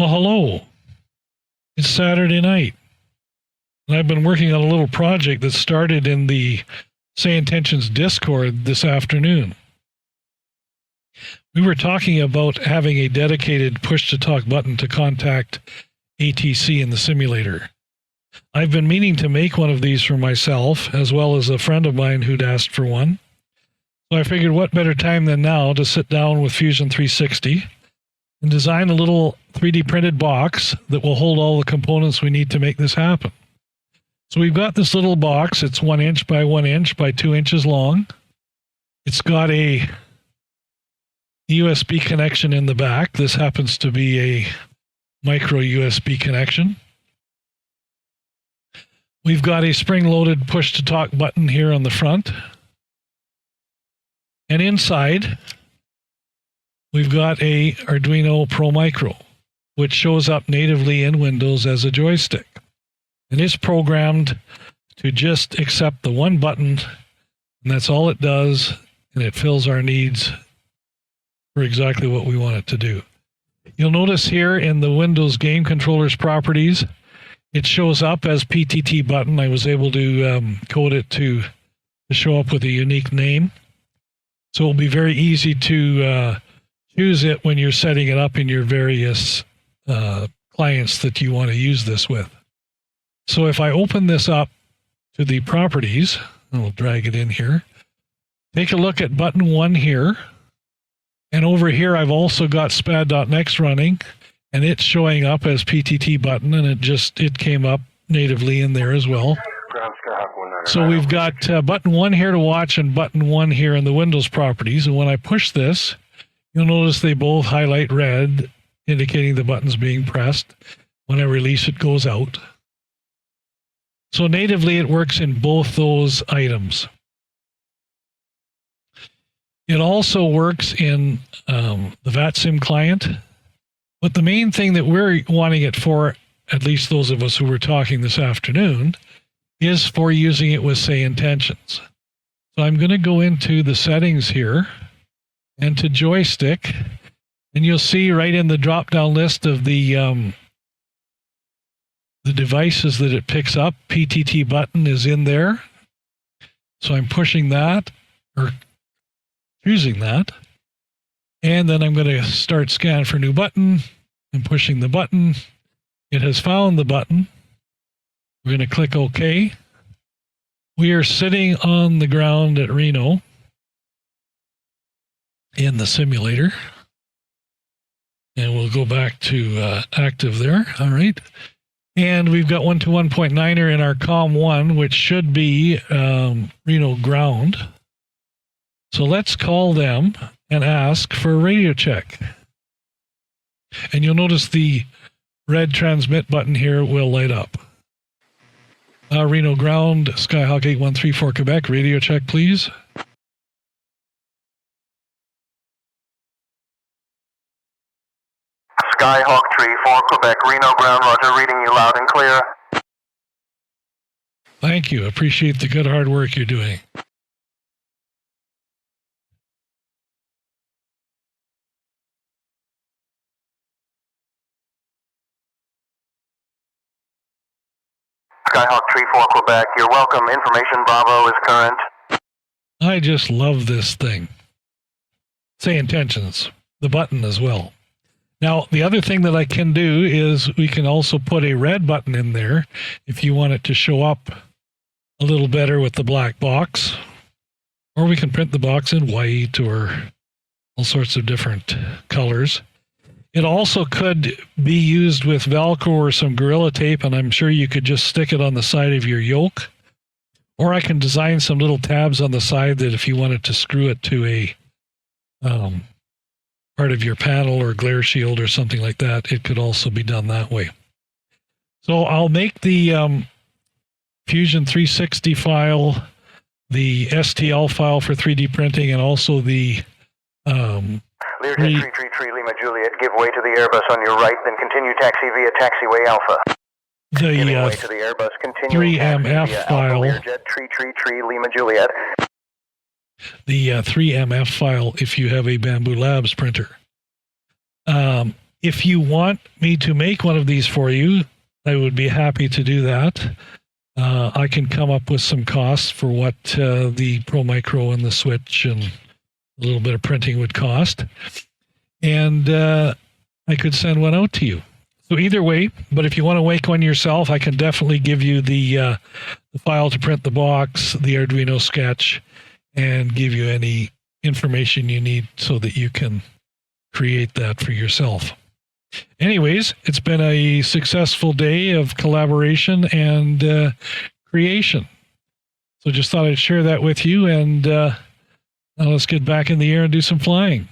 Well, hello. It's Saturday night, and I've been working on a little project that started in the SayIntentions Discord this afternoon. We were talking about having a dedicated push-to-talk button to contact ATC in the simulator. I've been meaning to make one of these for myself, as well as a friend of mine who'd asked for one. So I figured what better time than now to sit down with Fusion 360 and design a little 3D printed box that will hold all the components we need to make this happen. So we've got this little box. It's 1 inch by 1 inch by 2 inches long. It's got a USB connection in the back. This happens to be a micro USB connection. We've got a spring-loaded push-to-talk button here on the front. And inside, we've got a Arduino Pro Micro, which shows up natively in Windows as a joystick. And it's programmed to just accept the one button, and that's all it does, and it fills our needs for exactly what we want it to do. You'll notice here in the Windows Game Controllers properties, it shows up as PTT button. I was able to code it to show up with a unique name. So it'll be very easy to choose it when you're setting it up in your various clients that you want to use this with. So if I open this up to the properties, I'll drag it in here. Take a look at button 1 here. And over here, I've also got SPAD.next running, and it's showing up as PTT button, and it came up natively in there as well. So we've got button 1 here to watch and button 1 here in the Windows properties. And when I push this, you'll notice they both highlight red, indicating the button's being pressed. When I release, it goes out. So natively, it works in both those items. It also works in the FlightSim client. But the main thing that we're wanting it for, at least those of us who were talking this afternoon, is for using it with SayIntentions. So I'm going to go into the settings here and to joystick, and you'll see right in the drop-down list of the devices that it picks up, PTT button is in there. So I'm pushing that, or choosing that, and then I'm going to start scan for new button and pushing the button. It has found the button. We're going to click OK. We are sitting on the ground at Reno in the simulator. And we'll go back to active there. All right. And we've got 121.9er in our COM1, which should be Reno ground. So let's call them and ask for a radio check. And you'll notice the red transmit button here will light up. Reno ground, Skyhawk 8134 Quebec, radio check, please. Skyhawk 34 Quebec, Reno ground, roger, reading you loud and clear. Thank you. Appreciate the good hard work you're doing. Skyhawk 34 Quebec, you're welcome. Information Bravo is current. I just love this thing. SayIntentions, the button as well. Now, the other thing that I can do is we can also put a red button in there if you want it to show up a little better with the black box. Or we can print the box in white or all sorts of different colors. It also could be used with Velcro or some Gorilla Tape, and I'm sure you could just stick it on the side of your yoke. Or I can design some little tabs on the side that if you wanted to screw it to a part of your panel or glare shield or something like that, it could also be done that way. So I'll make the Fusion 360 file, the STL file for 3D printing, and also the Learjet 333 Lima Juliet, give way to the Airbus on your right, then continue taxi via taxiway Alpha. The way to the Airbus, continue 3MF file. Learjet 333 Lima Juliet. The 3MF file if you have a Bamboo Labs printer. If you want me to make one of these for you, I would be happy to do that. I can come up with some costs for what the Pro Micro and the switch and a little bit of printing would cost. And I could send one out to you. So either way, but if you want to make one yourself, I can definitely give you the file to print the box, the Arduino sketch, and give you any information you need so that you can create that for yourself. Anyways, it's been a successful day of collaboration and creation. So just thought I'd share that with you, and now let's get back in the air and do some flying.